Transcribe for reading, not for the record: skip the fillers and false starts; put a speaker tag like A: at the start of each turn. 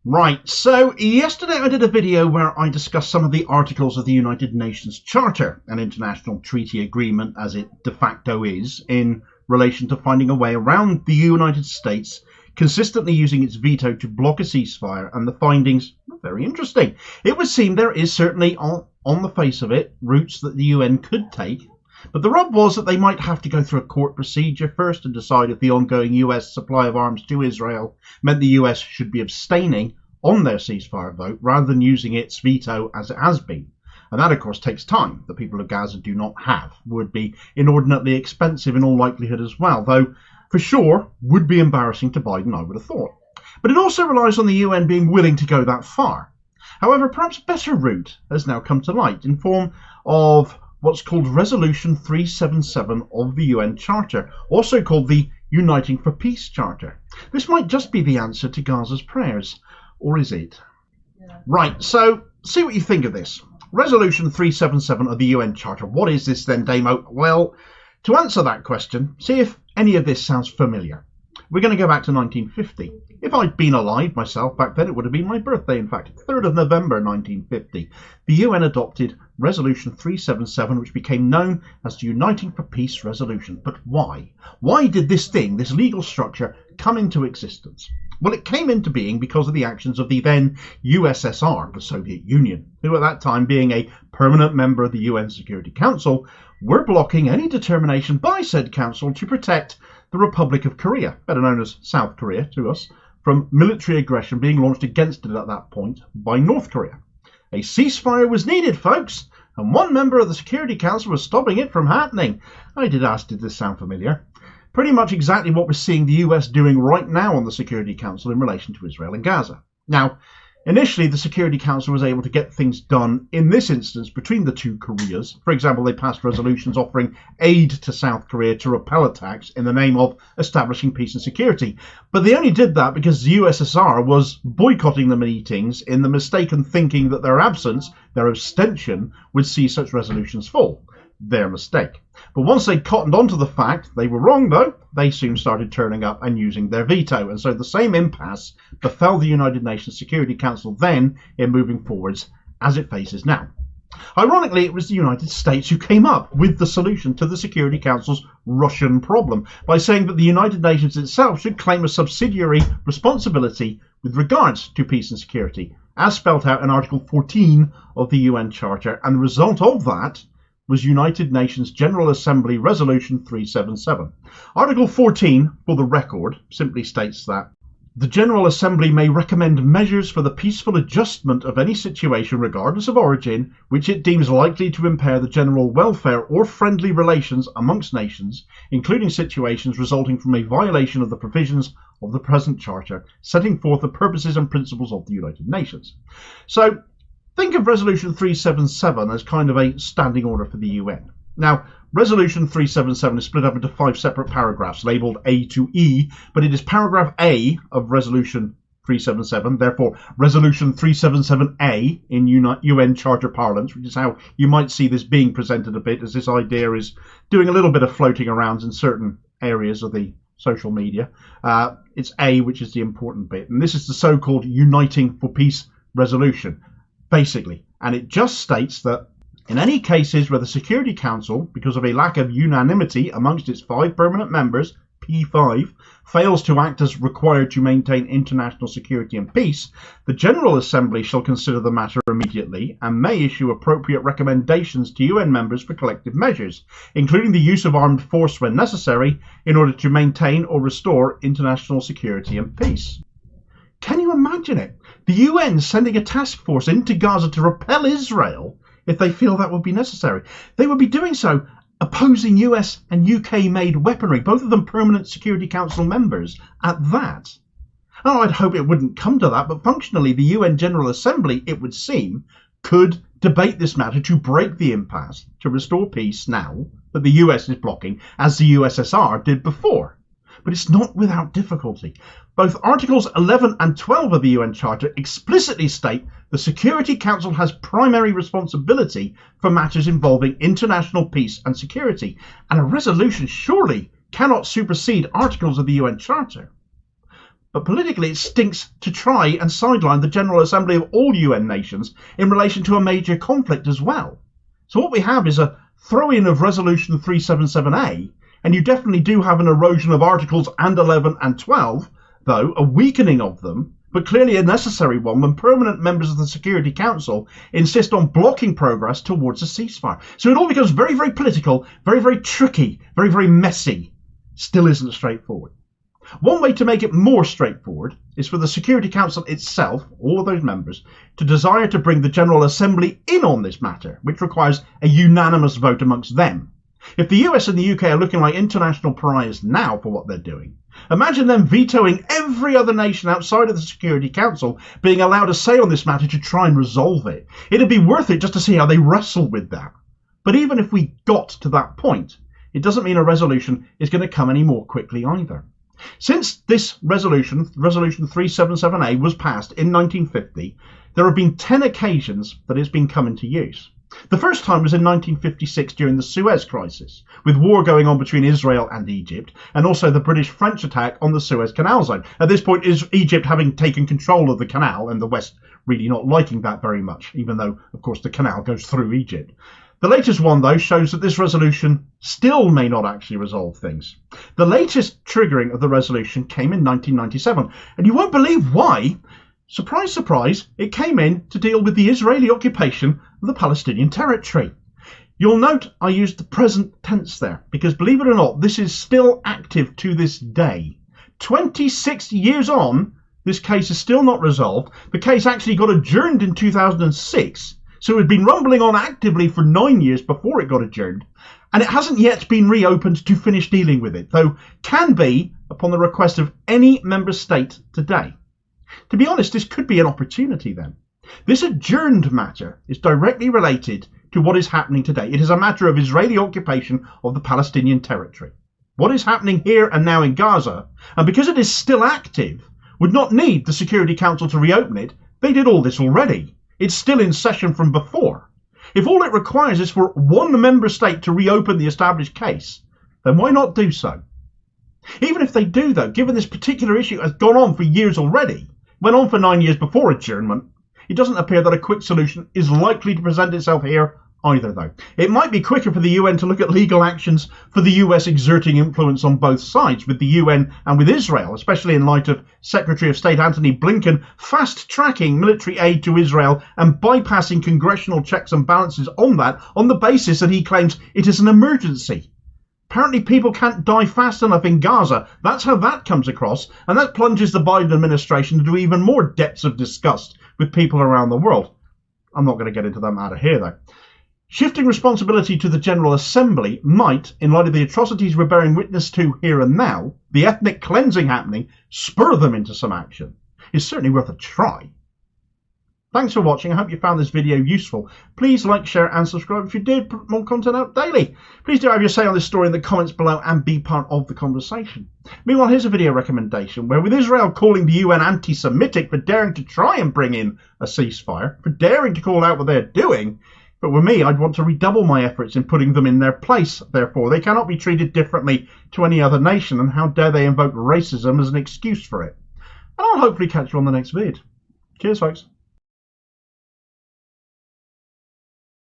A: Right, so yesterday I did a video where I discussed some of the articles of the United Nations Charter, an international treaty agreement as it de facto is, in relation to finding a way around the United States consistently using its veto to block a ceasefire, and the findings were very interesting. It would seem there is certainly, on the face of it, routes that the UN could take, but the rub was that they might have to go through a court procedure first to decide if the ongoing US supply of arms to Israel meant the US should be abstaining on their ceasefire vote rather than using its veto as it has been. And that, of course, takes time. The people of Gaza do not have. Would be inordinately expensive in all likelihood as well, though for sure would be embarrassing to Biden, I would have thought. But it also relies on the UN being willing to go that far. However, perhaps a better route has now come to light in form of what's called Resolution 377 of the UN Charter, also called the Uniting for Peace Charter. This might just be the answer to Gaza's prayers, or is it? Yeah. Right, so see what you think of this. Resolution 377 of the UN Charter. What is this then, Damo? Well, to answer that question, see if any of this sounds familiar. We're going to go back to 1950. If I'd been alive myself back then, it would have been my birthday, in fact, 3rd of November 1950. The UN adopted Resolution 377, which became known as the Uniting for Peace Resolution. But why? Why did this thing, this legal structure, come into existence? Well, it came into being because of the actions of the then USSR, the Soviet Union, who at that time, being a permanent member of the UN Security Council, were blocking any determination by said council to protect the Republic of Korea, better known as South Korea to us, from military aggression being launched against it at that point by North Korea. A ceasefire was needed, folks, and one member of the Security Council was stopping it from happening. I did ask, did this sound familiar? Pretty much exactly what we're seeing the US doing right now on the Security Council in relation to Israel and Gaza. Now, initially, the Security Council was able to get things done, in this instance, between the two Koreas. For example, they passed resolutions offering aid to South Korea to repel attacks in the name of establishing peace and security. But they only did that because the USSR was boycotting the meetings in the mistaken thinking that their absence, their abstention, would see such resolutions fall. Their mistake. But once they cottoned onto the fact they were wrong, though, they soon started turning up and using their veto, and so the same impasse befell the United Nations Security Council then in moving forwards as it faces now. Ironically, it was the United States who came up with the solution to the Security Council's Russian problem by saying that the United Nations itself should claim a subsidiary responsibility with regards to peace and security, as spelt out in Article 14 of the UN Charter, and the result of that was United Nations General Assembly Resolution 377. Article 14, for the record, simply states that the General Assembly may recommend measures for the peaceful adjustment of any situation, regardless of origin, which it deems likely to impair the general welfare or friendly relations amongst nations, including situations resulting from a violation of the provisions of the present Charter, setting forth the purposes and principles of the United Nations. So, think of Resolution 377 as kind of a standing order for the UN. Now, Resolution 377 is split up into 5 separate paragraphs labelled A to E, but it is paragraph A of Resolution 377, therefore Resolution 377A in UN Charter parlance, which is how you might see this being presented a bit, as this idea is doing a little bit of floating around in certain areas of the social media. It's A, which is the important bit, and this is the so-called Uniting for Peace resolution, basically, and it just states that in any cases where the Security Council, because of a lack of unanimity amongst its 5 permanent members, P5, fails to act as required to maintain international security and peace, the General Assembly shall consider the matter immediately and may issue appropriate recommendations to UN members for collective measures, including the use of armed force when necessary, in order to maintain or restore international security and peace. Can you imagine it? The UN sending a task force into Gaza to repel Israel if they feel that would be necessary. They would be doing so opposing US and UK-made weaponry, both of them permanent Security Council members, at that. Oh, I'd hope it wouldn't come to that, but functionally the UN General Assembly, it would seem, could debate this matter to break the impasse, to restore peace now that the US is blocking, as the USSR did before. But it's not without difficulty. Both Articles 11 and 12 of the UN Charter explicitly state the Security Council has primary responsibility for matters involving international peace and security, and a resolution surely cannot supersede articles of the UN Charter. but politically it stinks to try and sideline the General Assembly of all UN nations in relation to a major conflict as well. So what we have is a throw-in of Resolution 377A, and you definitely do have an erosion of Articles and 11 and 12, though a weakening of them, but clearly a necessary one when permanent members of the Security Council insist on blocking progress towards a ceasefire. So it all becomes very, very political, very, very tricky, very, very messy. Still isn't straightforward. One way to make it more straightforward is for the Security Council itself, all of those members, to desire to bring the General Assembly in on this matter, which requires a unanimous vote amongst them. If the US and the UK are looking like international pariahs now for what they're doing, imagine them vetoing every other nation outside of the Security Council being allowed a say on this matter to try and resolve it. It'd be worth it just to see how they wrestle with that. But even if we got to that point, it doesn't mean a resolution is going to come any more quickly either. Since this resolution 377A, was passed in 1950, there have been 10 occasions that it's been come into use. The first time was in 1956 during the Suez Crisis, with war going on between Israel and Egypt, and also the British-French attack on the Suez Canal zone. At this point, Egypt having taken control of the canal, and the West really not liking that very much, even though, of course, the canal goes through Egypt. The latest one, though, shows that this resolution still may not actually resolve things. The latest triggering of the resolution came in 1997, and you won't believe why. Surprise, surprise, it came in to deal with the Israeli occupation of the Palestinian territory. You'll note I used the present tense there, because believe it or not, this is still active to this day. 26 years on, this case is still not resolved. The case actually got adjourned in 2006, so it had been rumbling on actively for 9 years before it got adjourned, and it hasn't yet been reopened to finish dealing with it, though can be upon the request of any member state today. To be honest, this could be an opportunity then. This adjourned matter is directly related to what is happening today. It is a matter of Israeli occupation of the Palestinian territory. What is happening here and now in Gaza, and because it is still active, would not need the Security Council to reopen it. They did all this already. It's still in session from before. If all it requires is for one member state to reopen the established case, then why not do so? Even if they do, though, given this particular issue has gone on for years already, went on for 9 years before adjournment, it doesn't appear that a quick solution is likely to present itself here either, though. It might be quicker for the UN to look at legal actions for the US exerting influence on both sides with the UN and with Israel, especially in light of Secretary of State Antony Blinken fast-tracking military aid to Israel and bypassing congressional checks and balances on that on the basis that he claims it is an emergency. Apparently people can't die fast enough in Gaza. That's how that comes across, and that plunges the Biden administration into even more depths of disgust with people around the world. I'm not going to get into that matter here, though. Shifting responsibility to the General Assembly might, in light of the atrocities we're bearing witness to here and now, the ethnic cleansing happening, spur them into some action. It's certainly worth a try. Thanks for watching. I hope you found this video useful. Please like, share and subscribe if you did. Put more content out daily. Please do have your say on this story in the comments below and be part of the conversation. Meanwhile, here's a video recommendation where, with Israel calling the UN anti-Semitic for daring to try and bring in a ceasefire, for daring to call out what they're doing, but with me, I'd want to redouble my efforts in putting them in their place. Therefore, they cannot be treated differently to any other nation, and how dare they invoke racism as an excuse for it. And I'll hopefully catch you on the next vid. Cheers, folks.